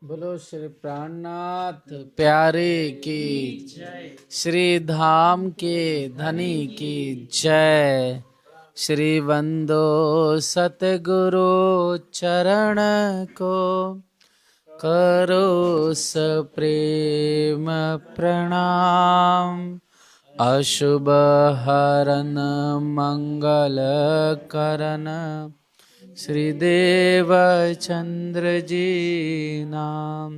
बोलो श्री प्राणनाथ प्यारे की श्री धाम के धनी की जय। श्री वंदो सतगुरु चरण को, करो सप्रेम प्रणाम। अशुभ हरन मंगल करन, श्री देव चंद्र जी नाम।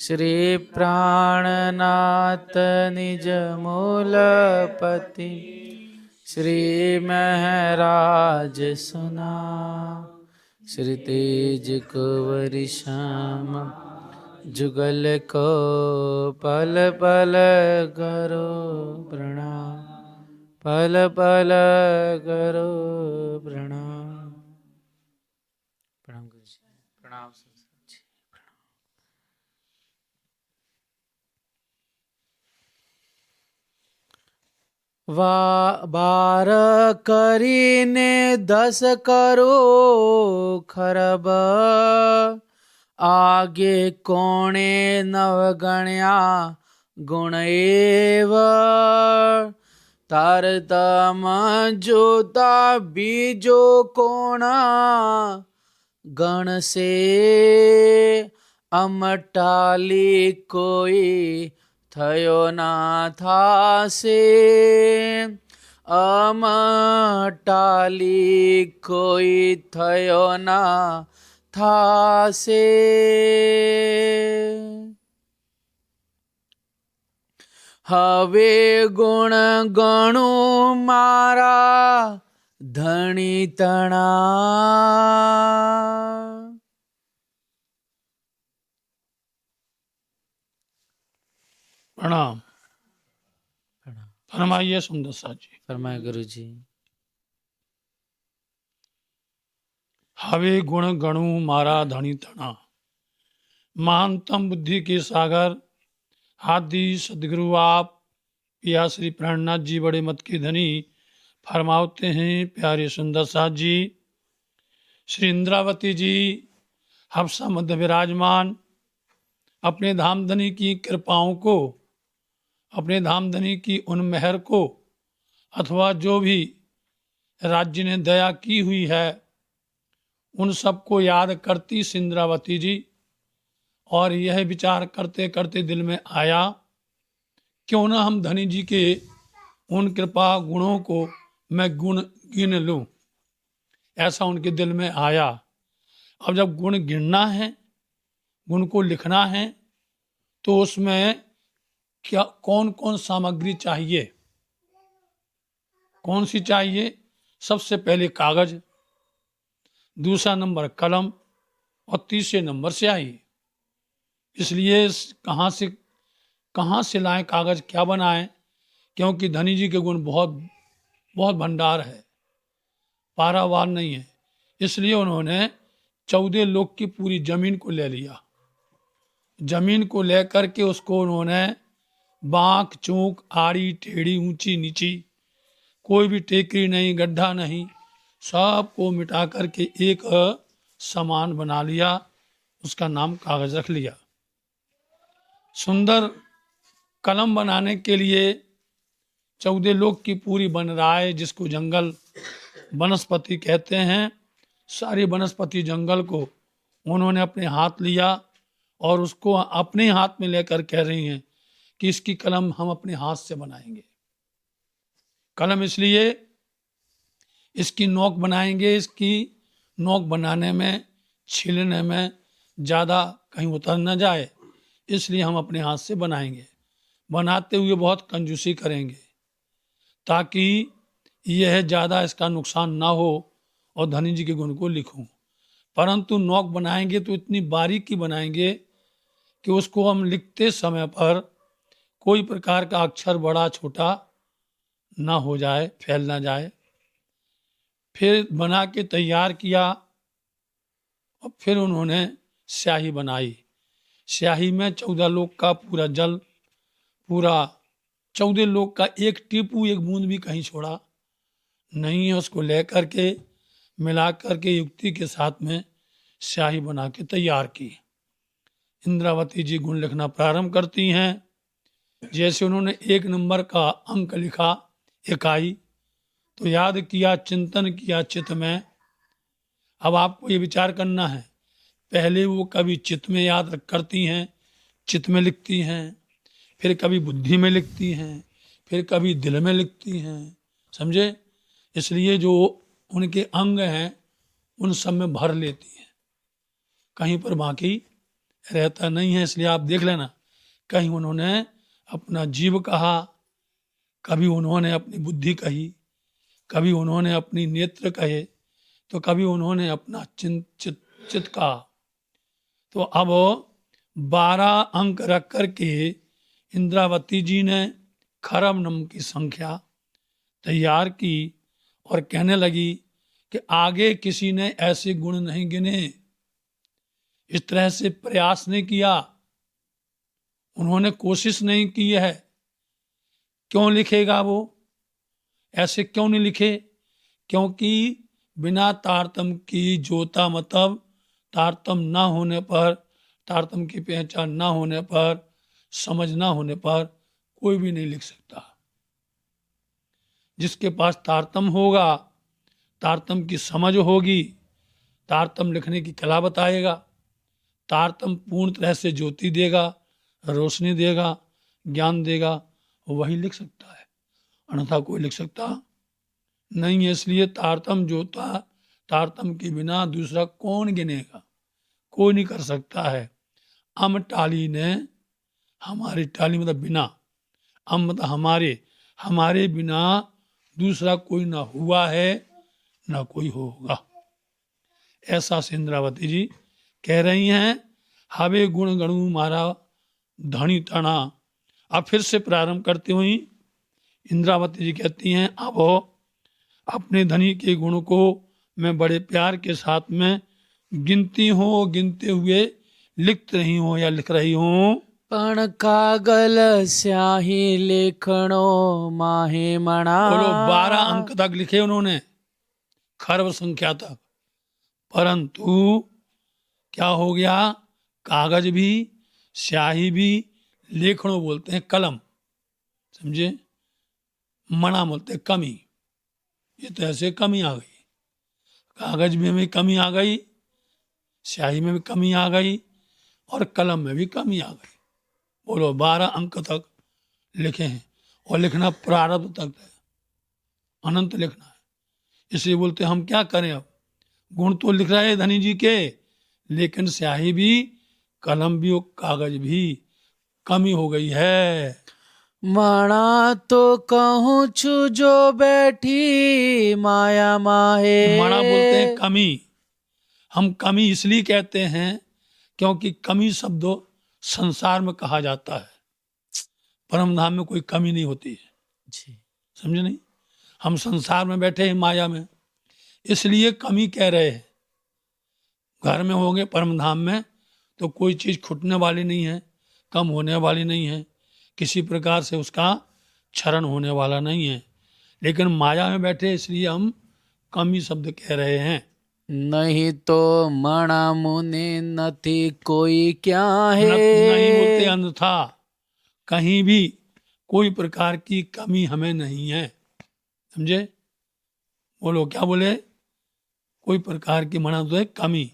श्री प्राणनाथ निज मूलपति, श्री महराज सुना। श्री तेज कुंवर श्याम जुगल को, पल पल करो प्रणाम। पल पल करो प्रणाम। प्रणाम गुरु जी। प्रणाम संत जी। बार करीने 10 करो खरब, आगे कोणे नवगण्या गुण एव। तारतम जोता बीजो कोणा, गण से अमटाली कोई थयो ना थासे। अमटाली कोई थयो ना थासे। हवे गुण गणु मारा धनी तणा। प्रणाम। फरमाइए सुंदर साथ जी। फरमाए गुरु जी। हवे गुण गणु मारा धनी तणा, महानतम बुद्धि के सागर आदि सदगुरु आप पिया श्री प्राणनाथ जी बड़े मत के धनी फरमाते हैं। प्यारे सुंदर साथ जी, श्री इंद्रावती जी हफ्सा मध्य विराजमान अपने धामधनी की कृपाओं को, अपने धामधनी की उन मेहर को, अथवा जो भी राज्य ने दया की हुई है उन सबको याद करती इंद्रावती जी, और यह विचार करते करते दिल में आया क्यों ना हम धनी जी के उन कृपा गुणों को मैं गुण गिन लूं। ऐसा उनके दिल में आया। अब जब गुण गिनना है, गुण को लिखना है, तो उसमें क्या कौन कौन सामग्री चाहिए, कौन सी चाहिए? सबसे पहले कागज, दूसरा नंबर कलम और तीसरे नंबर स्याही। इसलिए कहाँ से लाएं कागज, क्या बनाएं? क्योंकि धनी जी के गुण बहुत बहुत भंडार है, पारावार नहीं है। इसलिए उन्होंने 14 लोक की पूरी जमीन को ले लिया। जमीन को लेकर के उसको उन्होंने बांक चूक आड़ी टेढ़ी ऊंची नीची, कोई भी टेकरी नहीं, गड्ढा नहीं, सबको मिटा करके एक समान बना लिया। उसका नाम कागज रख लिया। सुंदर कलम बनाने के लिए 14 लोक की पूरी बन रहा है, जिसको जंगल वनस्पति कहते हैं। सारी वनस्पति जंगल को उन्होंने अपने हाथ लिया और उसको अपने हाथ में लेकर कह रही हैं कि इसकी कलम हम अपने हाथ से बनाएंगे। कलम इसलिए इसकी नोक बनाएंगे, इसकी नोक बनाने में, छीलने में ज़्यादा कहीं उतर न जाए, इसलिए हम अपने हाथ से बनाएंगे। बनाते हुए बहुत कंजूसी करेंगे ताकि यह ज़्यादा इसका नुकसान ना हो और धनी जी के गुण को लिखूं। परंतु नोक बनाएंगे तो इतनी बारीकी बनाएंगे कि उसको हम लिखते समय पर कोई प्रकार का अक्षर बड़ा छोटा ना हो जाए, फैल ना जाए। फिर बना के तैयार किया और फिर उन्होंने स्याही बनाई। स्याही में 14 लोक का पूरा जल, पूरा 14 लोक का एक टीपू, एक बूंद भी कहीं छोड़ा नहीं है। उसको ले करके मिला करके युक्ति के साथ में स्याही बना के तैयार की। इंद्रावती जी गुण लिखना प्रारंभ करती हैं। जैसे उन्होंने 1 नंबर का अंक लिखा, इकाई, तो याद किया, चिंतन किया चित्त में। अब आपको ये विचार करना है, पहले वो कभी चित्त में याद करती हैं, चित्त में लिखती हैं, फिर कभी बुद्धि में लिखती हैं, फिर कभी दिल में लिखती हैं, समझे। इसलिए जो उनके अंग हैं उन सब में भर लेती हैं, कहीं पर बाकी रहता नहीं है। इसलिए आप देख लेना, कहीं उन्होंने अपना जीव कहा, कभी उन्होंने अपनी बुद्धि कही, कभी उन्होंने अपनी नेत्र कहे, तो कभी उन्होंने अपना चित्त कहा। तो अब 12 अंक रख करके इंद्रावती जी ने खरब नम की संख्या तैयार की और कहने लगी कि आगे किसी ने ऐसे गुण नहीं गिने, इस तरह से प्रयास नहीं किया, उन्होंने कोशिश नहीं की है। क्यों लिखेगा वो, ऐसे क्यों नहीं लिखे? क्योंकि बिना तारतम की जोता मतलब तारतम ना होने पर, तारतम की पहचान ना होने पर, समझ ना होने पर कोई भी नहीं लिख सकता। जिसके पास तारतम होगा, तारतम की समझ होगी, तारतम लिखने की कला बताएगा, तारतम पूर्ण तरह से ज्योति देगा, रोशनी देगा, ज्ञान देगा, वही लिख सकता है, अन्यथा कोई लिख सकता नहीं है। इसलिए तारतम जोता, तारतम के बिना दूसरा कौन गिनेगा, कोई नहीं कर सकता है। अम टाली ने, हमारी टाली मतलब बिना, अम मतलब हमारे बिना दूसरा कोई ना हुआ है ना कोई होगा। ऐसा से इंद्रावती जी कह रही हैं। हवे गुण गणु मारा धनी तना। अब फिर से प्रारंभ करते हुई इंद्रावती जी कहती हैं, अब अपने धनी के गुण को मैं बड़े प्यार के साथ में गिनती हूँ, गिनते हुए लिख रही हूँ या लिख रही हूँ। पण कागल स्याही लेखणो माहे मणा। बोलो 12 अंक तक लिखे उन्होंने, खरब संख्या तक, परंतु क्या हो गया, कागज भी, स्याही भी, लेखणों बोलते हैं कलम, समझे, मणा बोलते हैं कमी। ये तो ऐसे कमी आ गई, कागज में भी कमी आ गई, स्याही में भी कमी आ गई और कलम में भी कमी आ गई। बोलो 12 अंक तक लिखे हैं और लिखना प्रारब्ध तक है, अनंत लिखना है। इसलिए बोलते हम क्या करें, अब गुण तो लिख रहे हैं धनी जी के, लेकिन स्याही भी, कलम भी और कागज भी कमी हो गई है। मणा तो कहूँ छु जो बैठी माया माहे। मणा बोलते हैं कमी। हम कमी इसलिए कहते हैं क्योंकि कमी शब्द संसार में कहा जाता है, परम धाम में कोई कमी नहीं होती है जी, समझे नहीं। हम संसार में बैठे हैं माया में, इसलिए कमी कह रहे हैं। घर में होंगे परम धाम में तो कोई चीज खुटने वाली नहीं है, कम होने वाली नहीं है, किसी प्रकार से उसका क्षरण होने वाला नहीं है। लेकिन माया में बैठे इसलिए हम कमी शब्द कह रहे हैं। नहीं तो मणा मुने नथी कोई क्या है। नहीं बोलते अन्यथा कहीं भी कोई प्रकार की कमी हमें नहीं है, समझे। बोलो क्या बोले, कोई प्रकार की मणा तो है कमी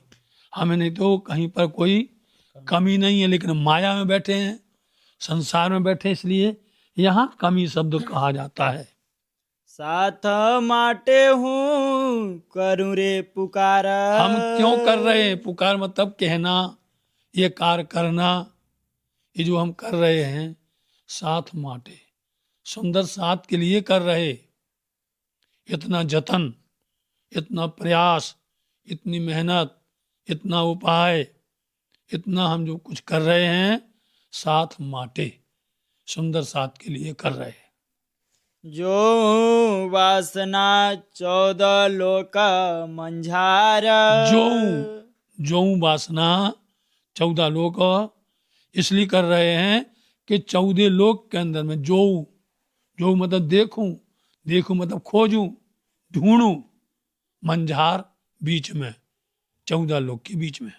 हमें, नहीं तो कहीं पर कोई कमी नहीं है। लेकिन माया में बैठे हैं, संसार में बैठे, इसलिए यहाँ कमी शब्द कहा जाता है। साथ माटे हूँ करूँ रे पुकार। हम क्यों कर रहे हैं पुकार, मतलब कहना, ये कार्य करना, ये जो हम कर रहे हैं साथ माटे, सुंदर साथ के लिए कर रहे। इतना जतन, इतना प्रयास, इतनी मेहनत, इतना उपाय, इतना हम जो कुछ कर रहे हैं साथ माटे, सुंदर साथ के लिए कर रहे हैं। जो वासना 14 लोक मंझार। जो वासना 14 लोक इसलिए कर रहे हैं कि 14 लोक के अंदर में जो मतलब देखूं मतलब खोजूं, ढूंढूं, मंझार बीच में, 14 लोक के बीच में।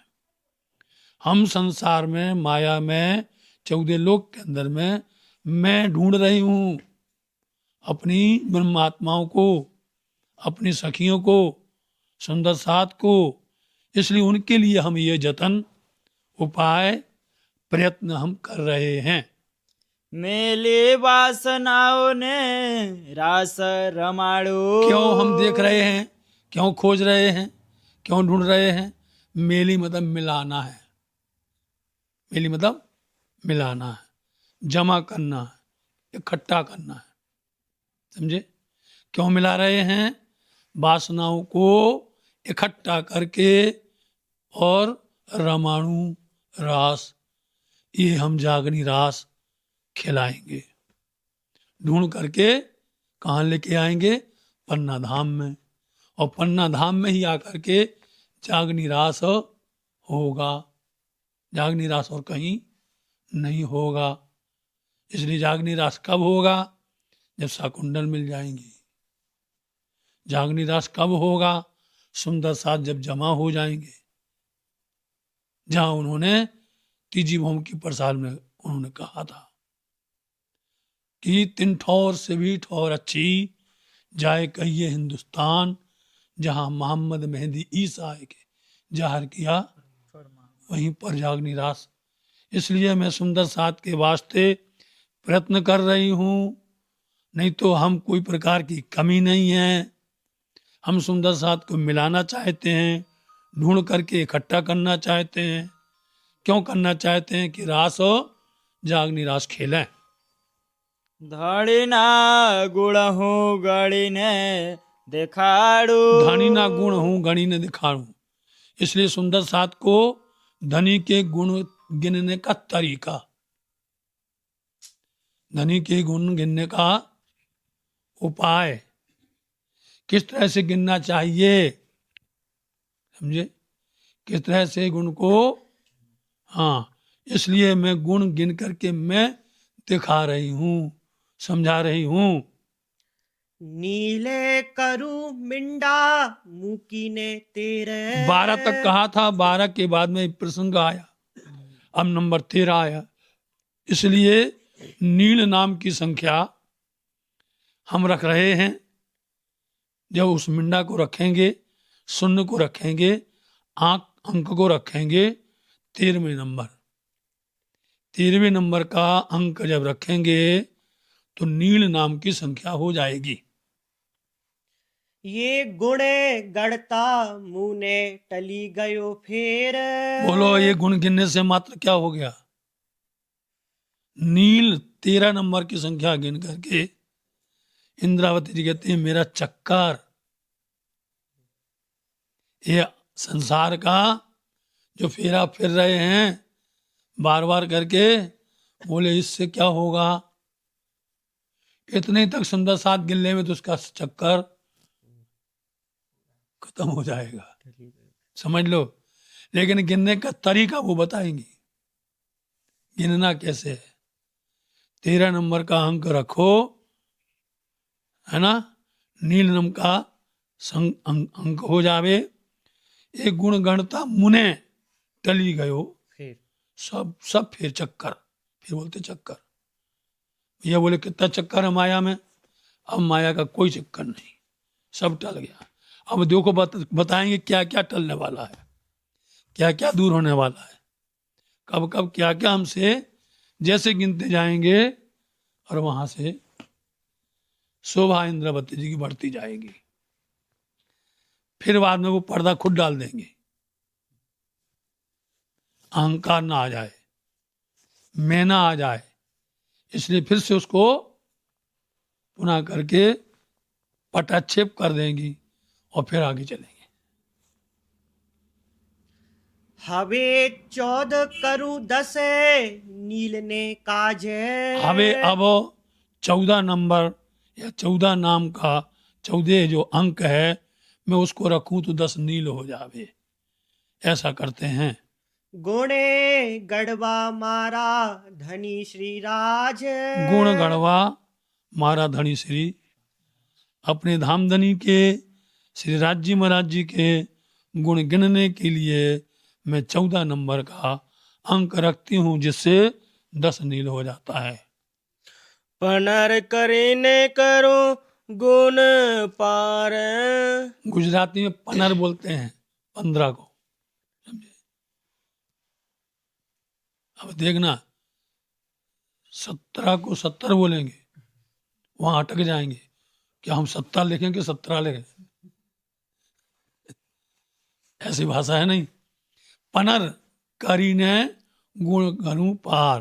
हम संसार में, माया में, 14 लोक के अंदर में मैं ढूंढ रही हूँ अपनी ब्रह्मात्माओं को, अपनी सखियों को, सुंदर साथ को। इसलिए उनके लिए हम ये जतन, उपाय, प्रयत्न हम कर रहे हैं। मेले वासनाओं ने रास रमाड़ो। क्यों हम देख रहे हैं, क्यों खोज रहे हैं, क्यों ढूंढ रहे हैं? मेली मतलब मिलाना है, मेली मतलब मिलाना है, जमा करना है, इकट्ठा करना है, समझे? क्यों मिला रहे हैं? वासनाओं को इकट्ठा करके और रमाणु रास, ये हम जागनी रास खिलाएंगे। ढूंढ करके कहाँ लेके आएंगे? पन्ना धाम में। और पन्ना धाम में ही आकर के जागनी रास होगा। जागनी रास और कहीं नहीं होगा। इसलिए जागनी रास कब होगा? जब शाकुंडल मिल जाएंगी। जागनी रास कब होगा? सुंदर साथ जब जमा हो जाएंगे। जहां उन्होंने तीजी भौम की प्रसाद में उन्होंने कहा था कि 3 ठौर से भी ठौर अच्छी जाए कहिए हिंदुस्तान, जहां मोहम्मद मेहंदी ईसा आए के जाहिर किया वहीं पर जागनी रास। इसलिए मैं सुंदर साथ के वास्ते प्रयत्न कर रही हूँ। नहीं तो हम कोई प्रकार की कमी नहीं है। हम सुंदर साथ को मिलाना चाहते हैं, ढूंढ करके इकट्ठा करना चाहते हैं। क्यों करना चाहते हैं? कि रास हो, जागनी रास खेलें। धड़ी ना गुण हूँ गड़ी ने दिखाड़ू। धनी ना गुण हूँ गणी ने दिखाड़ू। इसलिए सुंदर साथ को धनी के गुण गिनने का तरीका, धनी के गुण गिनने का उपाय, किस तरह से गिनना चाहिए, समझे? किस तरह से गुण को, हाँ, इसलिए मैं गुण गिन करके मैं दिखा रही हूँ, समझा रही हूँ। नीले करू मिंडा मुकी ने तेरे। 12 तक कहा था, 12 के बाद में एक प्रसंग आया, अब नंबर 13 आया। इसलिए नील नाम की संख्या हम रख रहे हैं। जब उस मिंडा को रखेंगे, शून्य को रखेंगे, अंक को रखेंगे, 13वें नंबर, 13वें नंबर का अंक जब रखेंगे तो नील नाम की संख्या हो जाएगी। ये गुणे गढ़ता मुंह ने टली गयो फेर। बोलो, ये गुण गिनने से मात्र क्या हो गया? नील 13 नंबर की संख्या गिन करके इंद्रावती जी कहते हैं मेरा चक्कर, ये संसार का जो फेरा फिर रहे हैं बार बार करके, बोले इससे क्या होगा? इतने तक सुंदर साथ गिनने में तो उसका चक्कर खत्म हो जाएगा, समझ लो। लेकिन गिनने का तरीका वो बताएंगी, गिनना कैसे है। 13 नंबर का अंक रखो, है ना, नील नाम का अंक हो जावे। एक गुण गणता मुने टली गयो फिर सब फिर चक्कर, फिर बोलते चक्कर। भैया बोले कितना चक्कर है माया में? अब माया का कोई चक्कर नहीं, सब टल गया। अब देखो बताएंगे क्या क्या टलने वाला है, क्या क्या दूर होने वाला है, कब कब क्या क्या हमसे जैसे गिनते जाएंगे और वहां से शोभा इंद्रावती जी की बढ़ती जाएगी। फिर बाद में वो पर्दा खुद डाल देंगे, अहंकार ना आ जाए, मैं ना आ जाए। इसलिए फिर से उसको पुनः करके पटाक्षेप कर देंगी और फिर आगे चलेंगे। हवे 14 करू 10 नील ने काजे। हवे अब 14 नंबर या 14 नाम का 14 जो अंक है, मैं उसको रखूं तो 10 नील हो जावे, ऐसा करते हैं। गुणे गढ़वा मारा धनी श्री राज। गुण गढ़वा मारा धनी श्री, अपने धामधनी के श्री राज्य महाराज जी के गुण गिनने के लिए मैं 14 नंबर का अंक रखती हूँ, जिससे 10 नील हो जाता है। पनर करीने करो गुण पार। गुजराती में पनर बोलते हैं 15 को, समझे। अब देखना, 17 को 70 बोलेंगे, वहां अटक जाएंगे। क्या हम 70 लिखें कि 17 लिखें? ऐसी भाषा है नहीं। पनर करीने गुण गनु पार,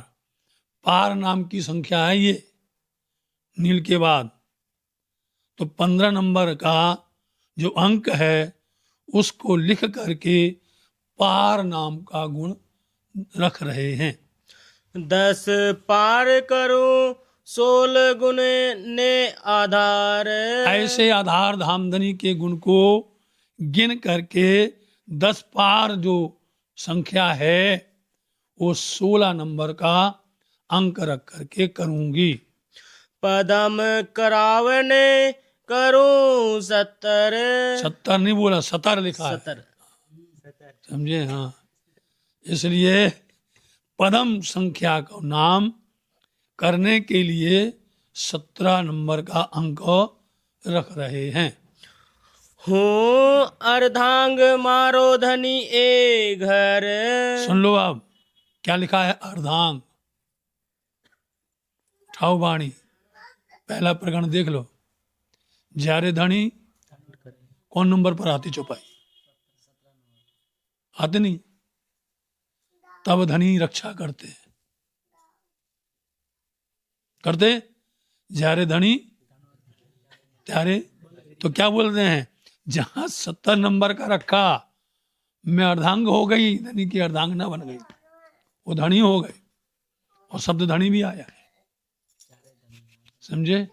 पार नाम की संख्या है ये नील के बाद। तो 15 नंबर का जो अंक है उसको लिख करके पार नाम का गुण रख रहे हैं। 10 पार करो 16 गुण ने आधार। ऐसे आधार धामधनी के गुण को गिन करके 10 पार जो संख्या है वो 16 नंबर का अंक रख करके करूंगी। पदम करावने करूं 70। 70 नहीं बोला, 70 लिखा है, 70। समझे। हाँ, इसलिए पदम संख्या का नाम करने के लिए 17 नंबर का अंक रख रहे हैं। हूँ अर्धांग मारो धनी ए घर। सुन लो अब क्या लिखा है। अर्धांग, उठाओ वाणी, पहला प्रकरण देख लो। जारे धनी कौन नंबर पर आती चौपाई? आते नहीं। तब धनी रक्षा करते करते जारे धनी त्यारे। तो क्या बोलते हैं, जहां 70 नंबर का रखा, मैं अर्धांग हो गई, धनी की अर्धांगना बन गई, वो धनी हो गए, और शब्द धनी भी आया है, समझे।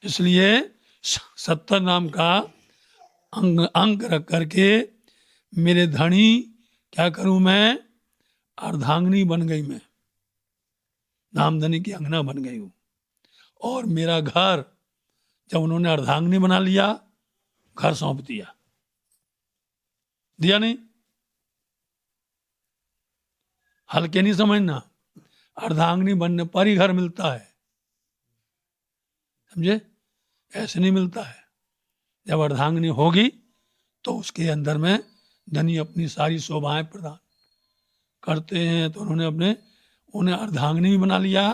इसलिए 70 नाम का अंक रख करके मेरे धनी क्या करूं, मैं अर्धांगनी बन गई, मैं धामधनी की अंगना बन गई हूं। और मेरा घर जब उन्होंने अर्धांगनी बना लिया, घर सौंप दिया, दिया नहीं। हल्के नहीं समझना, अर्धांगनी बनने पर ही घर मिलता है, समझे। ऐसे नहीं मिलता है। जब अर्धांगनी होगी तो उसके अंदर में धनी अपनी सारी शोभाएं प्रदान करते हैं। तो उन्हें अर्धांगनी भी बना लिया,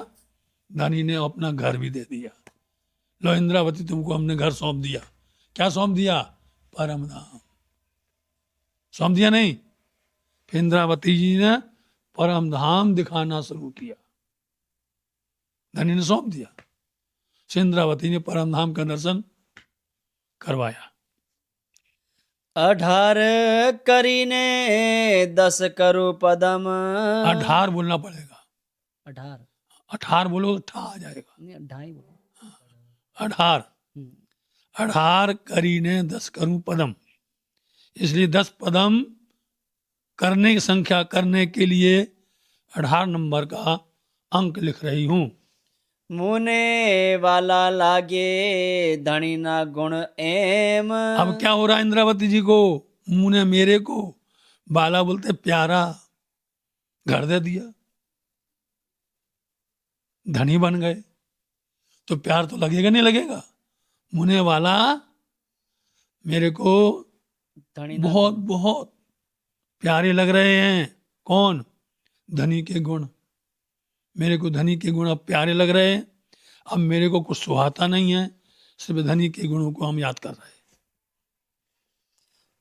धनी ने अपना घर भी दे दिया। लो इंद्रावती, तुमको हमने घर सौंप दिया। क्या सौंप दिया? परम धाम सौंप दिया नहीं। फिर इंद्रावती जी ने परम धाम दिखाना शुरू किया, धनी ने सौंप दिया। इंद्रावती ने परम धाम का दर्शन करवाया। 18 करीने 10 करो पदम। 18 बोलना पड़ेगा। 18 18 बोलो तो ठा आ जाएगा। नहीं 2.5 बोलो। 18 18 करीने 10 करूं पदम। इसलिए 10 पदम करने की संख्या करने के लिए 18 नंबर का अंक लिख रही हूं। मुने वाला लागे धनी ना गुण एम। अब क्या हो रहा है इंद्रावती जी को? मुने मेरे को बाला बोलते प्यारा, घर दे दिया, धनी बन गए, तो प्यार तो लगेगा नहीं लगेगा? मुने वाला मेरे को धनी ना बहुत बहुत प्यारे लग रहे हैं। कौन? धनी के गुण। मेरे को धनी के गुण अब प्यारे लग रहे हैं। अब मेरे को कुछ सुहाता नहीं है, सिर्फ धनी के गुणों को हम याद कर रहे हैं।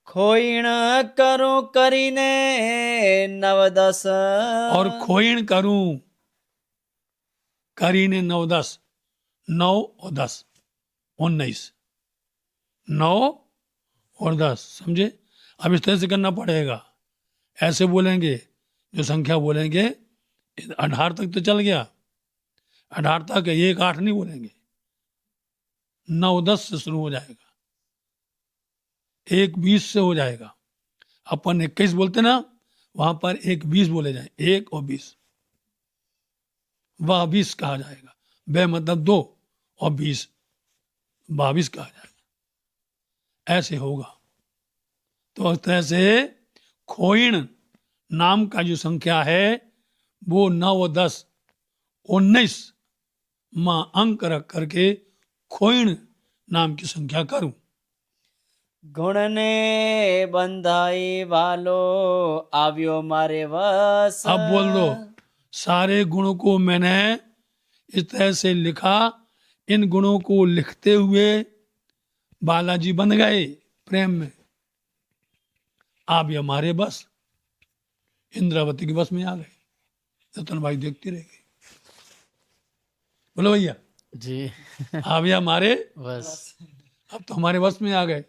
खोइण करो करीने 9 10। और खोइण करूं करीने 9 10, 9 और 10 19, 9 और 10, समझे। अब इस तरह से करना पड़ेगा। ऐसे बोलेंगे, जो संख्या बोलेंगे 18 तक तो चल गया, 18 तक 1 8 नहीं बोलेंगे, 9 10 से शुरू हो जाएगा, 1 20 से हो जाएगा। अपन 21 बोलते ना, वहां पर 1 20 बोले जाए, 1 और 20, वह 20 कहा जाएगा। बे मतलब 2 और 20 22 कहा जाएगा। ऐसे होगा। तो इस तरह से खोइण नाम का जो संख्या है वो 9, 10, 19 मां अंक रख करके खोइण नाम की संख्या करूं। ગુણ ને બંધાઈ વાલો આવ્યો મારે વસ अब बोल दो, सारे गुणों को मैंने इस तरह से लिखा, इन गुणों को लिखते हुए बालाजी बन गए प्रेम में। आप ये हमारे बस, इंद्रावती के बस में आ गए। रतन भाई देखती रह गई। बोलो भैया, जी आप ये हमारे, बस अब तो हमारे बस में आ गए,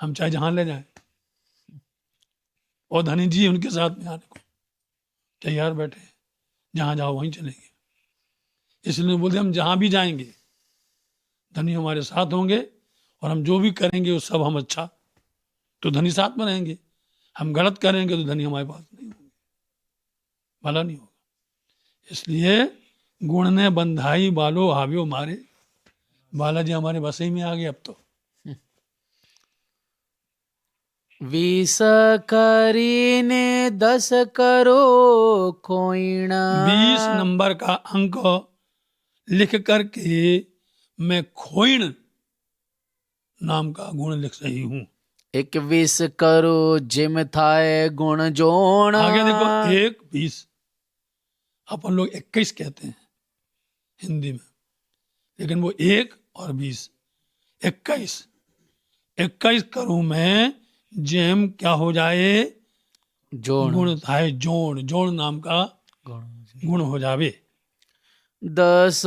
हम चाहे जहां ले जाएं। और धनी जी उनके साथ में आने को तैयार बैठे हैं, जहां जाओ वहीं चलेंगे। इसलिए बोलते हम जहां भी जाएंगे धनी हमारे साथ होंगे, और हम जो भी करेंगे वो सब हम अच्छा तो धनी साथ में रहेंगे, हम गलत करेंगे तो धनी हमारे पास नहीं होंगे, भला नहीं होगा। इसलिए गुण ने बंधाई बालो हाव्यो मारे, बालाजी हमारे बस ही में आ गए अब तो। 20 કરીને 10 કરો खोइणा। 20 नंबर का अंक लिख करके मैं खोइण नाम का गुण लिख रही हूं। 21 करो जिम थाए गुण जोण। आगे देखो, 1, 20, अपन लोग 21 कहते हैं हिंदी में, लेकिन वो 1 और 20, 21 करूं मैं, जेम क्या हो जाए, जोण गुण थाए जोड़, जोड़ नाम का गुण हो जावे। 10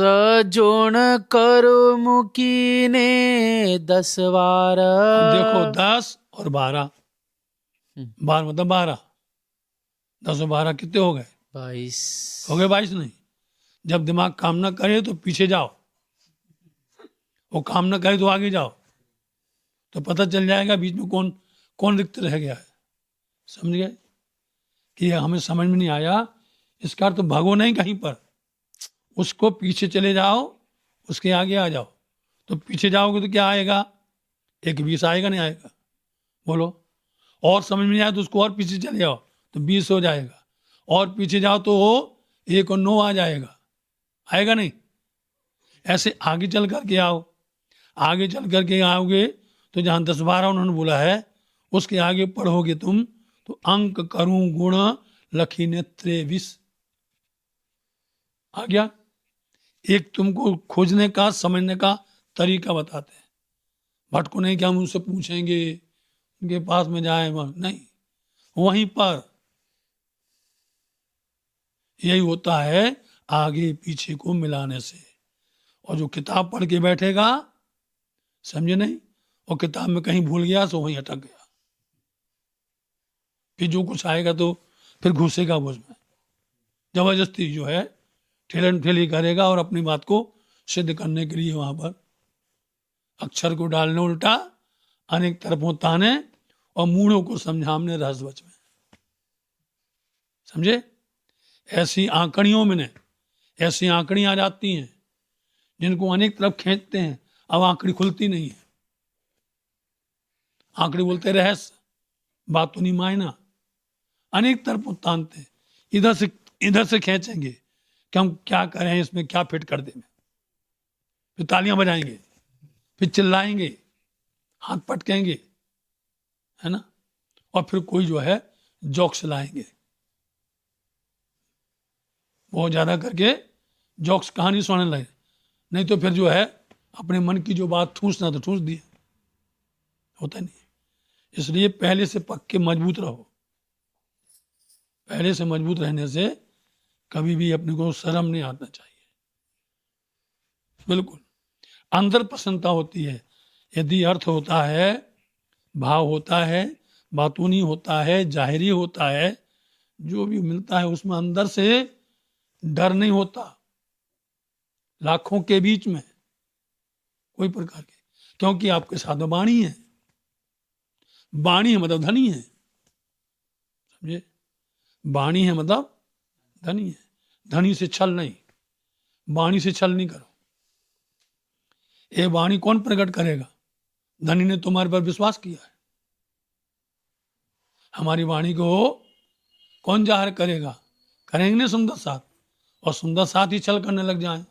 जोण करो मुकीने 10 वार। अब देखो 10 और 12, 12 मतलब 12, 10 और 12 कितने हो गए? 22 हो गए 22 नहीं। जब दिमाग काम ना करे तो पीछे जाओ, वो काम ना करे तो आगे जाओ, तो पता चल जाएगा बीच में कौन कौन रिक्त रह गया है। समझ गए कि हमें समझ में नहीं आया, इसका अर्थ भागो नहीं कहीं पर, उसको पीछे चले जाओ, उसके आगे आ जाओ। तो पीछे जाओगे तो क्या आएगा? 1, 20 आएगा, नहीं आएगा? बोलो। और समझ में नहीं आया तो उसको और पीछे चले जाओ तो 20 हो जाएगा, और पीछे जाओ तो 1 और 9 आ जाएगा, आएगा नहीं? ऐसे आगे चल करके आओ, आगे चल करके आओगे तो जहां 10, 12 उन्होंने बोला है उसके आगे पढ़ोगे तुम तो अंक करूं गुण लखी ने 23 आ गया। एक तुमको खोजने का समझने का तरीका बताते हैं। भटको नहीं कि हम उनसे पूछेंगे, उनके पास में जाए, नहीं, वहीं पर यही होता है आगे पीछे को मिलाने से। और जो किताब पढ़ के बैठेगा, समझे नहीं, और किताब में कहीं भूल गया तो वहीं अटक गया, फिर जो कुछ आएगा तो फिर घुसेगा उसमें, जबरदस्ती जो है ठेलन ठेली करेगा, और अपनी बात को सिद्ध करने के लिए वहां पर अक्षर को डालने उल्टा, अनेक तरफों ताने, और मूढ़ों को समझाने रहस्यवच में। समझे? ऐसी आंकड़ियों में ऐसी आंकड़ी आ जाती हैं जिनको अनेक तरफ खींचते हैं, अब आंकड़ी खुलती नहीं है। आंकड़ी बोलते रहस्य, बात तो नहीं मायना, अनेक तरफ तानते हैं, इधर से खींचेंगे कि हम क्या करें, इसमें क्या फिट कर दें, फिर तालियां बजाएंगे, फिर चिल्लाएंगे, हाथ पटकेंगे, है ना, और फिर कोई जो है जोक्स लाएंगे, बहुत ज्यादा करके जोक्स कहानी सुनाने लगे, नहीं तो फिर जो है अपने मन की जो बात ठूसना तो ठूस दिए, होता नहीं। इसलिए पहले से पक्के मजबूत रहो, पहले से मजबूत रहने से कभी भी अपने को शर्म नहीं आना चाहिए, बिल्कुल। अंदर प्रसन्नता होती है यदि अर्थ होता है, भाव होता है, बातूनी होता है, जाहिरी होता है, जो भी मिलता है उसमें अंदर से डर नहीं होता, लाखों के बीच में कोई प्रकार के, क्योंकि आपके साथ वाणी है, वाणी है मतलब धनी है, समझे? वाणी है मतलब धनी है, धनी से छल नहीं, वाणी से छल नहीं करो। ये वाणी कौन प्रकट करेगा? धनी ने तुम्हारे पर विश्वास किया है, हमारी वाणी को कौन जाहिर करेगा? करेंगे नहीं सुंदर साथ, और सुंदर साथ ही छल करने लग जाएं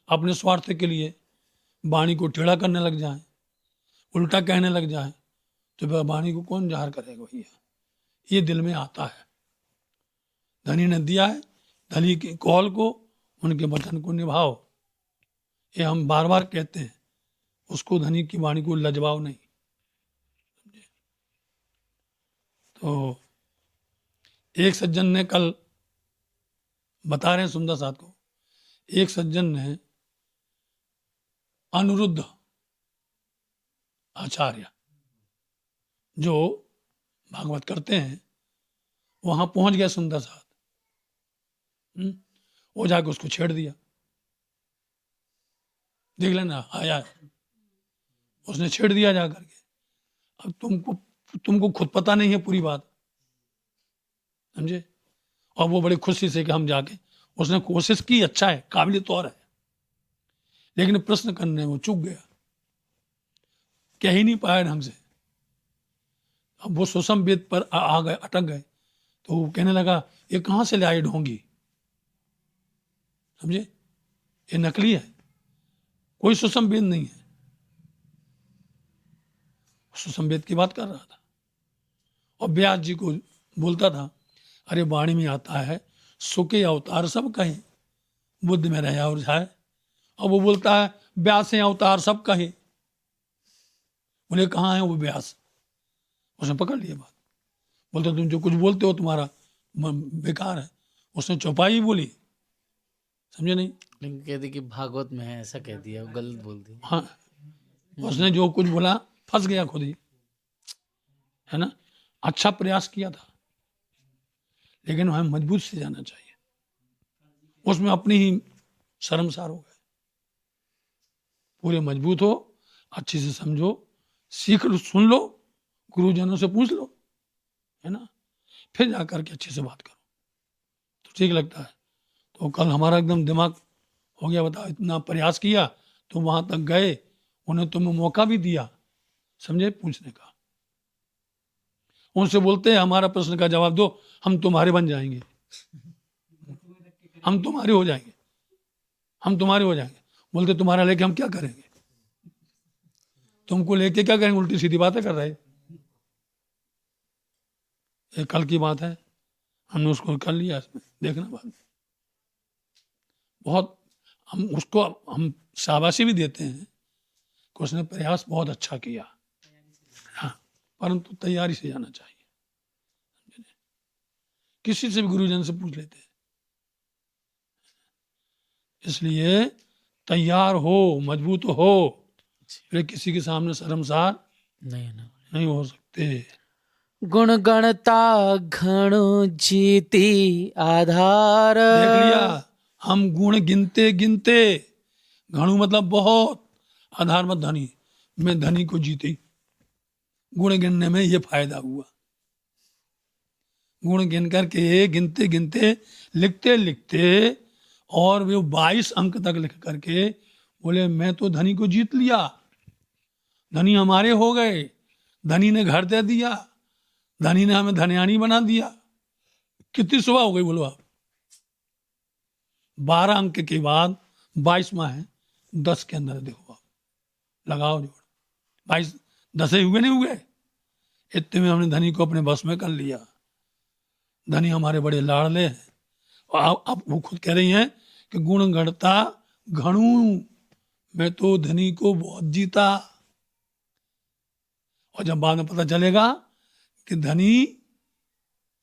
अपने स्वार्थ के लिए, वाणी को टेढ़ा करने लग जाएं, उल्टा कहने लग जाएं, तो फिर वाणी को कौन जाहिर करेगा भैया? ये दिल में आता है। धनी ने दिया है, धनी के कौल को, उनके वचन को निभाओ, ये हम बार बार कहते हैं। उसको धनी की वाणी को लजवाओ नहीं। तो एक सज्जन ने कल बता रहे हैं सुंदर साथ को, एक सज्जन ने अनिरुद्ध आचार्य जो भागवत करते हैं वहां पहुंच गया सुंदर साथ। वो जाके उसको छेड़ दिया, देख लेना आया है। उसने छेड़ दिया जा करके। अब तुमको खुद पता नहीं है पूरी बात, समझे? और वो बड़ी खुशी से कि हम जाके, उसने कोशिश की, अच्छा है, काबिलियत और है, लेकिन प्रश्न करने में वो चूक गया, कह ही नहीं पाया ढंग से। अब वो सुषम वेद पर आ गए, अटक गए। तो वो कहने लगा, ये कहाँ से ले आई ढोंगी, समझे? ये नकली है, कोई सुषम वेद नहीं है। सुषम वेद की बात कर रहा था और व्यास जी को बोलता था, अरे वाणी में आता है सुके अवतार सब कहे, बुद्ध में रहे और जाए। और वो बोलता है व्यास से अवतार सब कहे। बोले कहाँ है वो व्यास? उसने पकड़ लिया बात। बोलते तुम जो कुछ बोलते हो तुम्हारा बेकार है। उसने चौपाई बोली, समझे नहीं? लेकिन कह दी कि भागवत में है, ऐसा कह दिया, वो गलत बोल दी। हाँ, उसने जो कुछ बोला फंस गया खुद ही, है ना? अच्छा प्रयास किया था, लेकिन हमें मजबूत से जाना चाहिए। उसमें अपनी ही शर्मसार हो गए। पूरे मजबूत हो, अच्छे से समझो, सीख लो, सुन लो, गुरुजनों से पूछ लो, है ना? फिर जाकर के अच्छे से बात करो तो ठीक लगता है। तो कल हमारा एकदम दिमाग हो गया, बताओ, इतना प्रयास किया, तो वहां तक गए, उन्हें तुम्हें मौका भी दिया, समझे, पूछने का। उनसे बोलते हैं हमारा प्रश्न का जवाब दो, हम तुम्हारे बन जाएंगे, हम तुम्हारे हो जाएंगे, हम तुम्हारे हो जाएंगे। बोलते तुम्हारा लेके हम क्या करेंगे? तुमको लेके क्या करेंगे? उल्टी सीधी बातें कर रहे। ये कल की बात है, हमने उसको कर लिया, इसमें देखना बाद में। बहुत हम उसको हम शाबाशी भी देते हैं कि उसने प्रयास बहुत अच्छा किया, हाँ, परंतु तैयारी से जाना चाहिए। किसी से भी गुरुजन से पूछ लेते हैं, इसलिए तैयार हो, मजबूत हो, फिर किसी के सामने शर्मसार नहीं हो सकते। गुण गणता घणो जीती आधार। देख लिया, हम गुण गिनते गिनते, घणु मतलब बहुत, आधार मत धनी, मैं धनी को जीती। गुण गिनने में ये फायदा हुआ, गुण गिन करके, गिनते गिनते, लिखते लिखते, और वो 22 अंक तक लिख करके बोले मैं तो धनी को जीत लिया, धनी हमारे हो गए, धनी ने घर दे दिया, धनी ने हमें धनियानी बना दिया। कितनी सुबह हो गई बोलो आप? 12 अंक के बाद 22वां है, 10 के अंदर देखो आप, लगाओ जोड़, 22 10 हुए नहीं हुए? इतने में हमने धनी को अपने बस में कर लिया। धनी हमारे बड़े लाडले हैं। और अब वो खुद कह रही हैं कि गुण गणता घणु, मैं तो धनी को बहुत जीता। और जब बाद में पता चलेगा कि धनी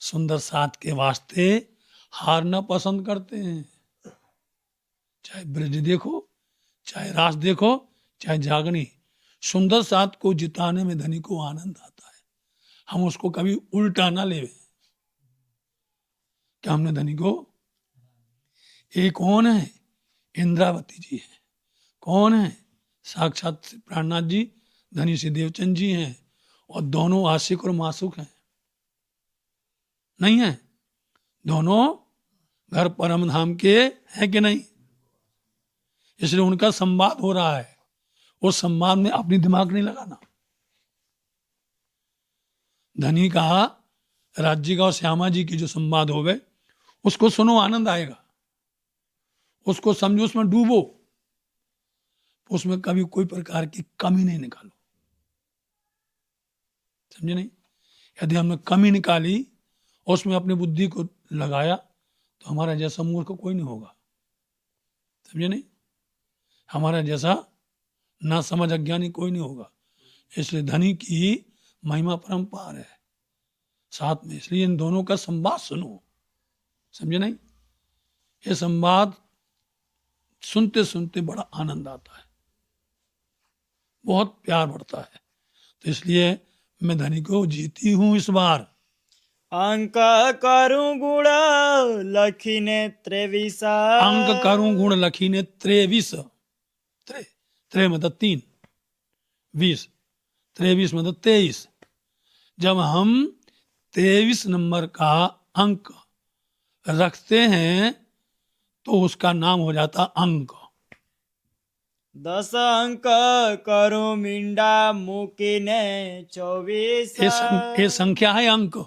सुंदर साथ के वास्ते हारना पसंद करते हैं, चाहे ब्रज देखो, चाहे रास देखो, चाहे जागनी, सुंदर साथ को जिताने में धनी को आनंद आता है। हम उसको कभी उल्टा ना ले कि हमने धनी को, एक कौन है? इंद्रावती जी है। कौन है? साक्षात प्राणनाथ जी, धनी श्री देवचंद जी हैं, और दोनों आशिक और मासूक हैं, नहीं है? दोनों घर परम धाम के हैं कि नहीं? इसलिए उनका संवाद हो रहा है, उस संवाद में अपनी दिमाग नहीं लगाना। धनी का राज्य का और श्यामा जी की जो संवाद हो गए, उसको सुनो, आनंद आएगा, उसको समझो, उसमें डूबो, उसमें कभी कोई प्रकार की कमी नहीं निकालो। समझे नहीं? यदि हमने कमी निकाली और उसमें अपनी बुद्धि को लगाया तो हमारा जैसा मूर्ख कोई नहीं होगा। समझे नहीं? हमारा जैसा ना समझ अज्ञानी कोई नहीं होगा। इसलिए धनी की महिमा परंपार है साथ में, इसलिए इन दोनों का संवाद सुनो। समझे नहीं? ये संवाद सुनते सुनते बड़ा आनंद आता है, बहुत प्यार बढ़ता है। तो इसलिए मैं धनी को जीती हूं इस बार। अंक करूं गुण लखीने 23 अंक करूं गुण लखीने 23, त्रे मतलब 3, 20, 23 मतलब 23। जब हम 23 नंबर का अंक रखते हैं तो उसका नाम हो जाता अंक। 10 अंक करूं मिंडा मुकीने 24 ये संख्या है अंक।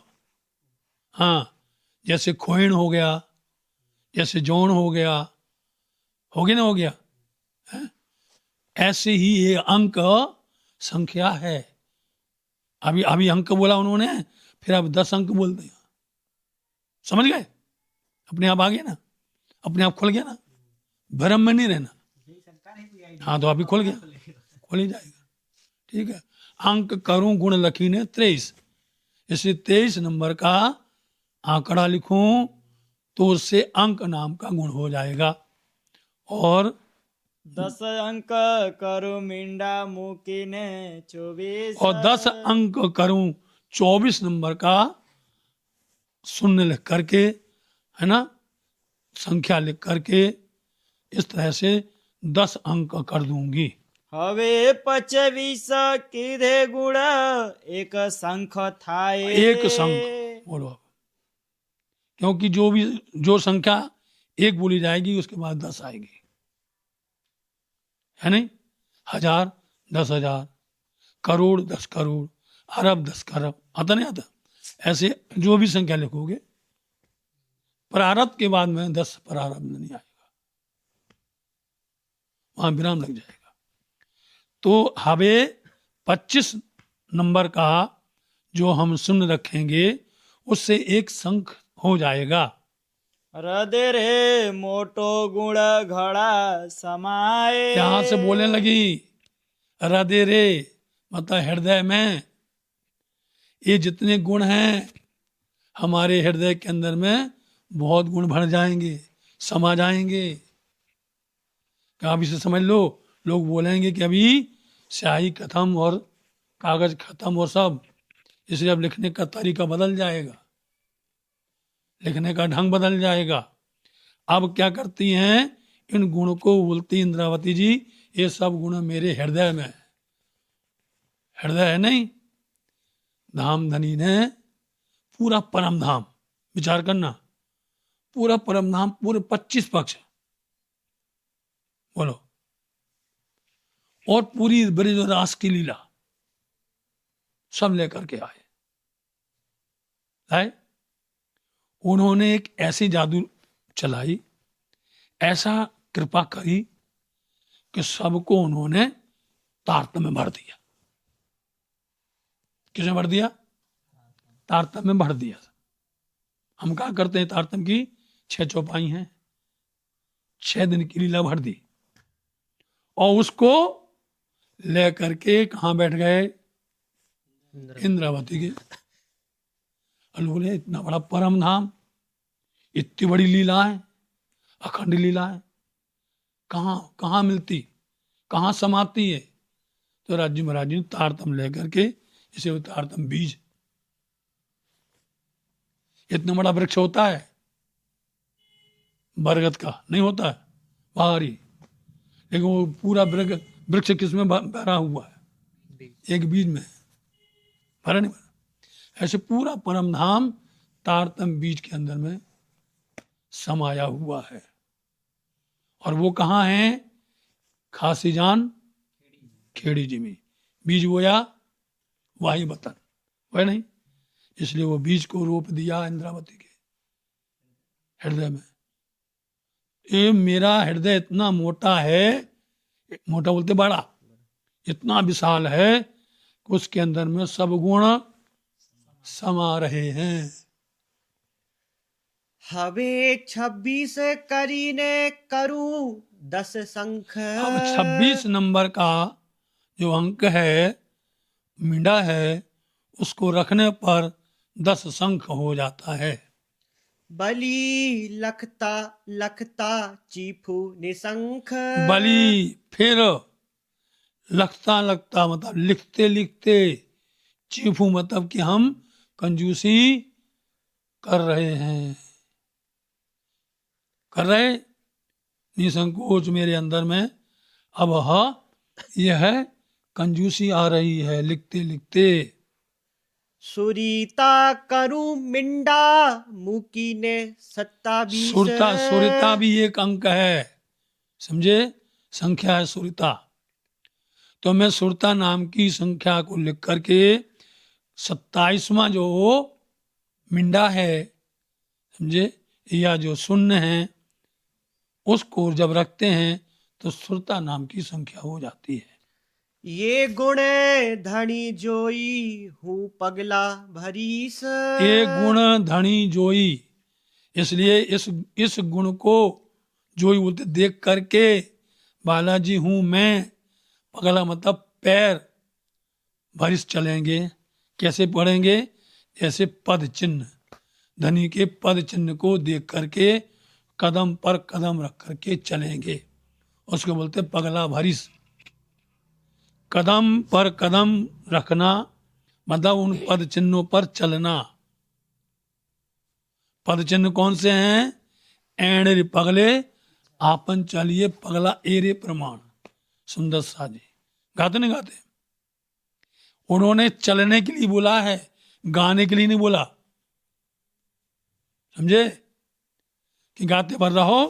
हाँ, जैसे खोइण हो गया, जैसे जौन हो गया, हो गया ना, हो गया है? ऐसे ही ये अंक संख्या है। अभी अभी अंक बोला उन्होंने, फिर अब 10 अंक बोलते हैं। समझ गए? अपने आप आ गया ना, अपने आप खुल गया ना, भ्रम में नहीं रहना। हाँ, तो अभी खुल गया, खुल ही जाएगा। ठीक है। अंक करूं गुण लखीने 23, इसलिए 23 नंबर का आंकड़ा लिखूं तो उससे अंक नाम का गुण हो जाएगा। और 10 अंक करूं मिंडा मुकीने 24 और 10 अंक करूं 24 नंबर का शून्य लिख करके, है ना, संख्या लिख करके इस तरह से 10 अंक कर दूंगी। હવે 25 કીધે ગુણ એક સંખ થાય एक संख्या बोलो आप। क्योंकि जो संख्या एक बोली जाएगी उसके बाद 10 आएगी, है नहीं? 1000 10,000, करोड़ 10 करोड़, अरब 10 खरब, आता नहीं आता? ऐसे जो भी संख्या लिखोगे, प्रारब्ध के बाद में 10 प्रारब्ध नहीं आएगा, वहां विराम लग जाएगा। तो हवे 25 नंबर का जो हम शून्य रखेंगे उससे एक संख हो जाएगा। હૃદય રે મોટો ગુણ ઘડા સમાય यहां से बोलने लगी, हृदय रे मतलब हृदय में ये जितने गुण हैं हमारे हृदय के अंदर में बहुत गुण भर जाएंगे, समा जाएंगे। अभी से समझ लो, लोग बोलेंगे कि अभी स्याही खत्म और कागज खत्म और सब, इसलिए अब लिखने का तरीका बदल जाएगा, लिखने का ढंग बदल जाएगा। अब क्या करती हैं, इन गुण को बोलती इंद्रावती जी, ये सब गुण मेरे हृदय में है। हृदय है नहीं, धाम धनी ने पूरा परम धाम, विचार करना, पूरा परम धाम, पूरे 25 पक्ष बोलो, और पूरी ब्रज रास की लीला सब लेकर के आए। उन्होंने एक ऐसी जादू चलाई, ऐसा कृपा करी कि सबको उन्होंने तारतम्य में भर दिया। किसने भर दिया? तारतम्य में भर दिया। हम क्या करते हैं, तारतम्य की 6 चौपाई हैं, 6 दिन की लीला भर दी, और उसको ले करके कहां बैठ गए? इंद्रावती के। बोले इतना बड़ा परम धाम, इतनी बड़ी लीला है, अखंड लीला है, कहां मिलती, कहां समाती है? तो राज्य महाराज जी ने तारतम्य लेकर के, इसे तारतम्य बीज, इतना बड़ा वृक्ष होता है बरगद का, नहीं होता है बाहरी, लेकिन वो पूरा वृक्ष किसमें भरा हुआ है? एक बीज में भरा नहीं भरा। ऐसे पूरा परम धाम तारतम्य बीज के अंदर में समाया हुआ है। और वो कहाँ है? खासी जान खेड़ी जी में बीज बोया वाही बतन, वह नहीं, इसलिए वो बीज को रोप दिया इंद्रावती के हृदय में। ये मेरा हृदय इतना मोटा है, मोटा बोलते बड़ा, इतना विशाल है कि उसके अंदर में सब गुण समा रहे हैं। हवे 26 करीने करूं 10 शंख। अब 26 नंबर का जो अंक है, मींडा है, उसको रखने पर 10 शंख हो जाता है। बली लखता लखता चीफू निशंख। बलि फिर लगता लगता मतलब लिखते लिखते, चीफू मतलब कि हम कंजूसी कर रहे हैं, कर रहे निसंकोच मेरे अंदर में। अब यह है कंजूसी आ रही है लिखते लिखते। सुरीता करूं मिंडा मुकी ने 27। सुरता, सुरता भी एक अंक है, समझे, संख्या है सुरता। तो मैं सुरता नाम की संख्या को लिख करके 27वां जो मिंडा है, समझे, या जो शून्य है, उसको जब रखते हैं तो सुरता नाम की संख्या हो जाती है। ये गुण धनी जोई हूँ पगला भरीस। ये गुण धनी जोई, इसलिए इस गुण को जोई बोलते देख करके बालाजी हूं मैं, पगला मतलब पैर, भरिस चलेंगे। कैसे पढ़ेंगे? जैसे पद चिन्ह, धनी के पद चिन्ह को देख करके कदम पर कदम रख करके चलेंगे, उसको बोलते पगला भरिस। कदम पर कदम रखना मतलब उन पद चिन्हों पर चलना। पद चिन्ह कौन से हैं? एण रे पगले आपन चलिए पगला एरे प्रमाण। सुंदर सा जी गाते नहीं गाते? उन्होंने चलने के लिए बोला है, गाने के लिए नहीं बोला, समझे, कि गाते पर रहो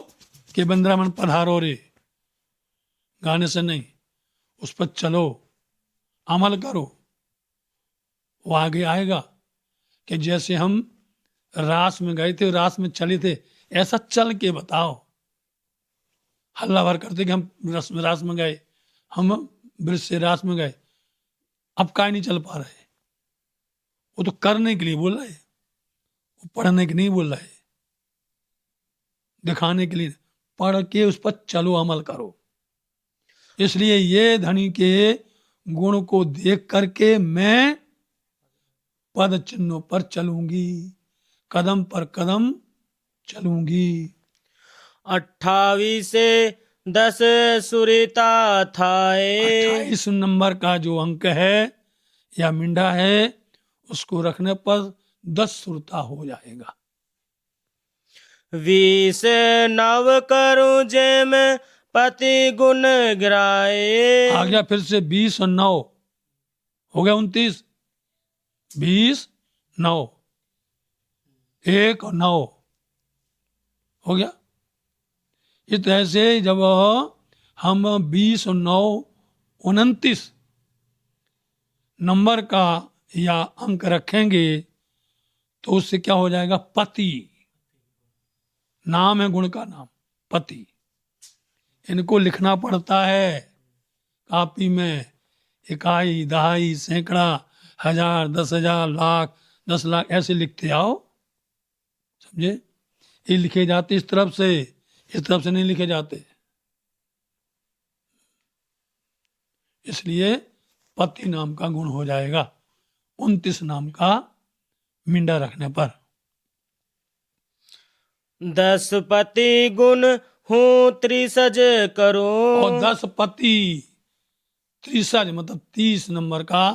कि बंदरामन पधारो रे, गाने से नहीं, उस पर चलो, अमल करो। वो आगे आएगा कि जैसे हम रास में गए थे, रास में चले थे, ऐसा चल के बताओ। हल्ला भर करते कि हम रास में गए, हम ब्रज से रास में गए, अब काहे नहीं चल पा रहे। वो तो करने के लिए बोल रहा है, वो पढ़ने के नहीं बोल रहा है, दिखाने के लिए। पढ़ के उस पर चलो, अमल करो। इसलिए ये धनी के गुण को देख करके मैं पद चिन्हों पर चलूंगी, कदम पर कदम चलूंगी। 28 10 सुरीता थाए। 28 नंबर का जो अंक है या मिंडा है, उसको रखने पर 10 सुरता हो जाएगा। 20 नव करूं जेम पति गुण गिराए। आ गया फिर से 20 और 9 हो गया 29। 20 9 1 और 9 हो गया। इस तरह से जब हम 20 और 9 29 नंबर का या अंक रखेंगे तो उससे क्या हो जाएगा? पति नाम है, गुण का नाम पति। इनको लिखना पड़ता है कापी में, इकाई, दहाई, सैकड़ा, हजार, 10,000, लाख, 10 लाख ऐसे लिखते आओ, समझे। ये लिखे जाते इस तरफ से नहीं लिखे जाते। इसलिए पति नाम का गुण हो जाएगा 29 नाम का मिंडा रखने पर। 10 पति गुण हूँ त्रिसज करूं। और 10 पति, त्रिसज मतलब 30 नंबर का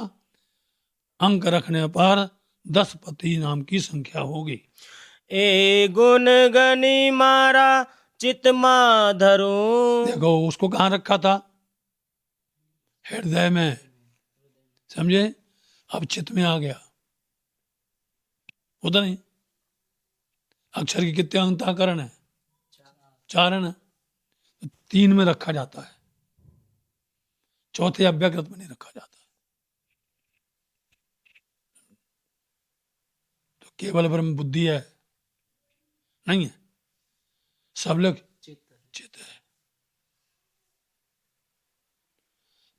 अंक रखने पर 10 पति नाम की संख्या होगी। ए गुण गनी मारा चित मा धरूं। देखो उसको कहाँ रखा था? हृदय में, समझे। अब चित्त में आ गया, होता नहीं। अक्षर के कितने अंताकरण है? 4 है ना। 3 में रखा जाता है, चौथे अव्यकृत में नहीं रखा जाता। केवल ब्रह्म बुद्धि है, नहीं है, सब लोग चित्त है।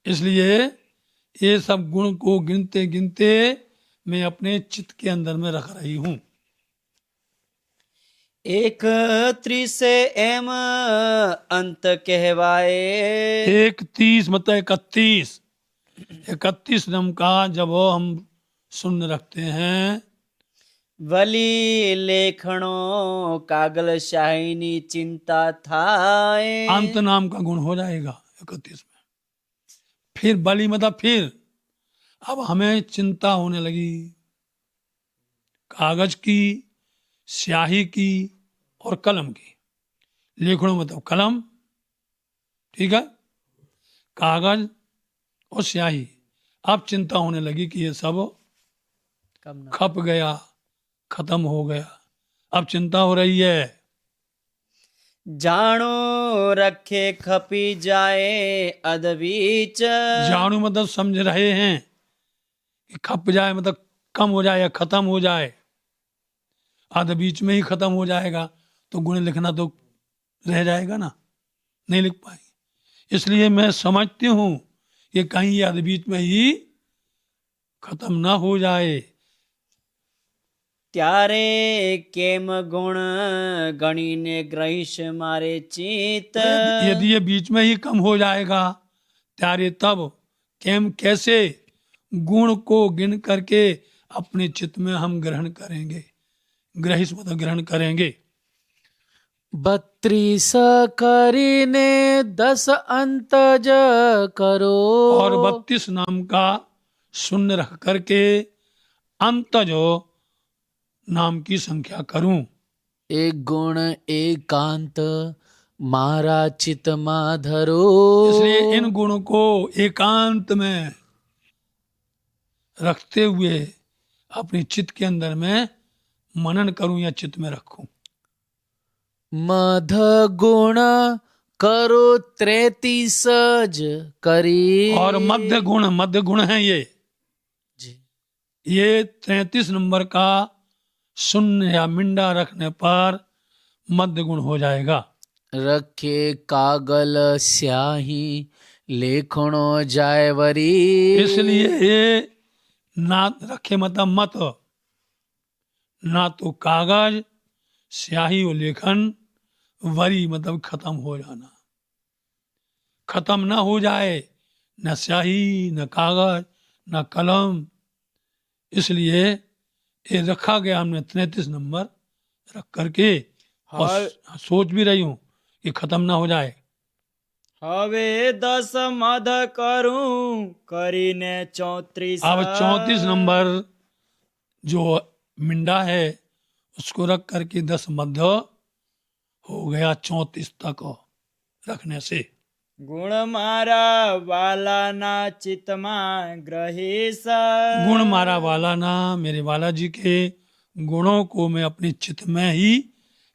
इसलिए ये सब गुण को गिनते गिनते मैं अपने चित्त के अंदर में रख रही हूं। 31 एम अंत कहवाए। 31 मतलब 31 नम का जब हम शून्य रखते हैं, वली लेखणो कागल शाहिनी चिंता थाए। अंत नाम का गुण हो जाएगा 31 में। फिर बलि मतलब फिर अब हमें चिंता होने लगी कागज की, स्याही की और कलम की। लेखणों मतलब कलम, ठीक है, कागज और स्याही। अब चिंता होने लगी कि ये सब खप गया, खत्म हो गया। अब चिंता हो रही है। जानो रखे खपी जाए अदबीच। जानू मतलब समझ रहे हैं कि खप जाए मतलब कम हो जाए या खत्म हो जाए। आधा बीच में ही खत्म हो जाएगा तो गुण लिखना तो रह जाएगा ना, नहीं लिख पाएंगे। इसलिए मैं समझती हूं कि कहीं ये आधे बीच में ही खत्म ना हो जाए। त्यारे केम गुण गणी ने ग्रहिश मारे चित। यदि ये बीच में ही कम हो जाएगा त्यारे तब केम कैसे गुण को गिन करके अपने चित्त में हम ग्रहण करेंगे। ग्रहिस मतलब ग्रहण करेंगे। 32 કરીને 10 अंतज करो। और 32 नाम का शून्य रख करके अंतजो नाम की संख्या करूं। एक गुण एकांत मारा चित मा धरो। इसलिए इन गुणों को एकांत में रखते हुए अपने चित्त के अंदर में मनन करूं या चित्त में रखूं। मध गुण करो 33 करी। और मध्य गुण है ये जी। ये 33 नंबर का शून्य या मिंडा रखने पर मध्य गुण हो जाएगा। रखे कागल स्याही लेखणो जाय वरी। इसलिए ये ना रखे मतलब मत, ना तो कागज स्याही और लेखन, वरी मतलब खत्म हो जाना। खत्म ना हो जाए न स्याही न कागज न कलम। इसलिए ये रखा गया हमने 33 नंबर रख करके। और सोच भी रही हूं कि खत्म ना हो जाए। હવે 10 મધ કરું કરીને 34। अब 34 नंबर जो मिंडा है उसको रख करके 10 मध्य हो गया 34 तक रखने से। ગુણ મારા વાલાના ચિત્તમાં ગ્રહીશ। गुण मारा वाला ना मेरे वाला जी के गुणों को मैं अपने चित्त में ही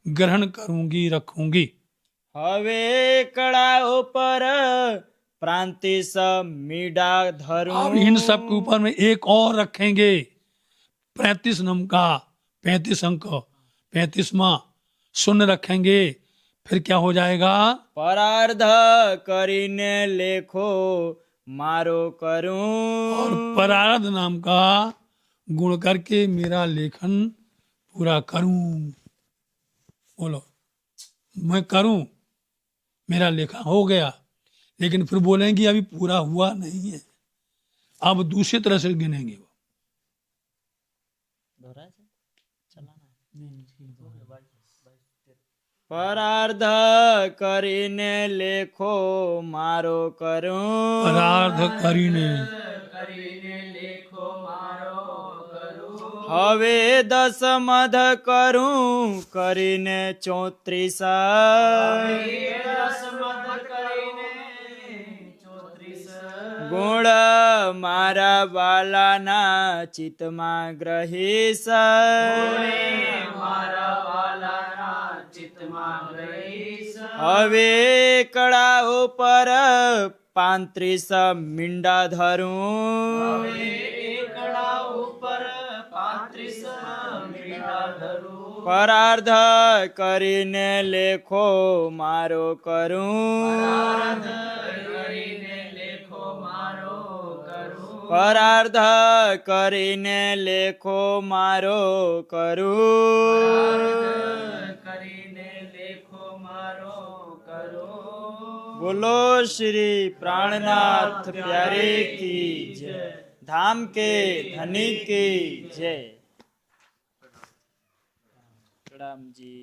ग्रहण करूंगी, रखूंगी। હવે કળા ઉપર પ્રાંતિસ મીડા ધરું। अब इन सब के ऊपर में एक और रखेंगे 35 नंबर का 35 अंक 35वां शून्य रखेंगे। फिर क्या हो जाएगा? પરાર્ધ કરીને લેખો મારો કરું। और परार्ध नाम का गुण करके मेरा लेखन पूरा करूं। बोलो मैं करूं, मेरा लेखन हो गया। लेकिन फिर बोलेंगे अभी पूरा हुआ नहीं है, अब दूसरी तरह से गिनेंगे वो। પરાર્ધ કરીને લેખો મારો કરું। परार्ध करीने હવે 10 મધ કરું કરીને 34। ગુણ મારા વાલાના ચિત્તમાં ગ્રહીશ। હવે કળા ઉપર 35 મીંડા ધરું। પરાર્ધ કરીને લેખો મારો કરું પરાર્ધ કરીને લેખો મારો કરું બોલો શ્રી પ્રાણનાથ પ્યારે કી જય धाम के धनी की जय। प्रणाम जी।